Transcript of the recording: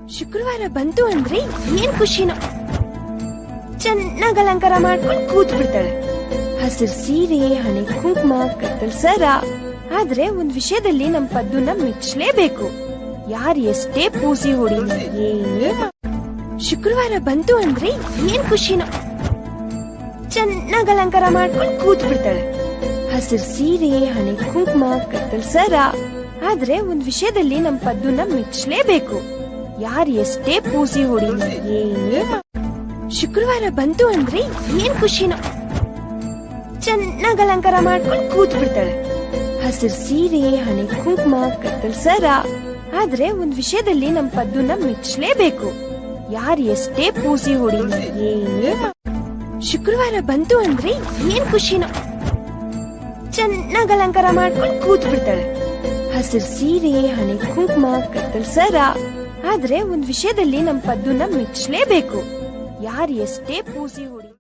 ಶುಕ್ರವಾರ ಬಂತು ಅಂದ್ರೆ ಏನ್ ಖುಷಿನೋ. ಚೆನ್ನಾಗ್ ಅಲಂಕಾರ ಮಾಡ್ಕೊಂಡು ಕೂತ್ ಬಿಡ್ತಾಳೆ. ಹಸಿರು ಸೀರೆ, ಹಣೆ ಕುಂಕುಮ, ಕತ್ತಲ್ ಸರ. ಆದ್ರೆ ಒಂದ್ ವಿಷಯದಲ್ಲಿ ನಮ್ ಪದ್ದುನ ಮೆಚ್ಚಲೇಬೇಕು. ಯಾರ್ ಎಷ್ಟೇ ಪೂಸಿ ಹೊಡಿಲಿ ಏನೇ ಶುಕ್ರವಾರ ಬಂತು ಅಂದ್ರೆ ಏನ್ ಖುಷಿನೋ. ಚೆನ್ನಾಗ್ ಅಲಂಕಾರ ಮಾಡ್ಕೊಂಡು ಕೂತ್ ಬಿಡ್ತಾಳೆ. ಹಸಿರು ಸೀರೆ, ಹಣೆ ಕುಂಕುಮ, ಕತ್ತಲ್ ಸರ. ಆದ್ರೆ ಒಂದ್ ವಿಷಯದಲ್ಲಿ ನಮ್ ಪದ್ದುನ ಮೆಚ್ಚಲೇಬೇಕು. ಯಾರ್ ಎಷ್ಟೇ ಪೂಸಿ ಹೊಡಿಲಿ ಏನೇ ಶುಕ್ರವಾರ ಬಂತು ಅಂದ್ರೆ ಏನ್ ಖುಷಿನೋ. ಚೆನ್ನಾಗ್ ಅಲಂಕಾರ ಮಾಡ್ಕೊಂಡು ಕೂತ್ ಬಿಡ್ತಾಳೆ. ಹಸಿರು ಸೀರೆ, ಹಣೆ ಕುಂಕುಮ, ಕತ್ತಲ್ ಸರ. ಆದ್ರೆ ಒಂದ್ ವಿಷಯದಲ್ಲಿ ನಮ್ ಪದ್ದುನ ಮೆಚ್ಚಲೇಬೇಕು. ಯಾರ್ ಎಷ್ಟೇ ಪೂಸಿ ಹೊಡಿಲಿ ಏನೇ ಶುಕ್ರವಾರ ಬಂತು ಅಂದ್ರೆ ಏನ್ ಖುಷಿನೋ. ಚೆನ್ನಾಗ್ ಅಲಂಕಾರ ಮಾಡ್ಕೊಂಡು ಕೂತ್ ಬಿಡ್ತಾಳೆ. ಹಸಿರು ಸೀರೆ, ಹಣೆ ಕುಂಕುಮ, ಕತ್ತಲ್ ಸರ. ಆದ್ರೆ ಒಂದ್ ವಿಷಯದಲ್ಲಿ ನಮ್ ಪದ್ದುನ ಮೆಚ್ಚಲೇಬೇಕು. ಯಾರ್ ಎಷ್ಟೇ ಪೂಸಿ ಹೊಡಿ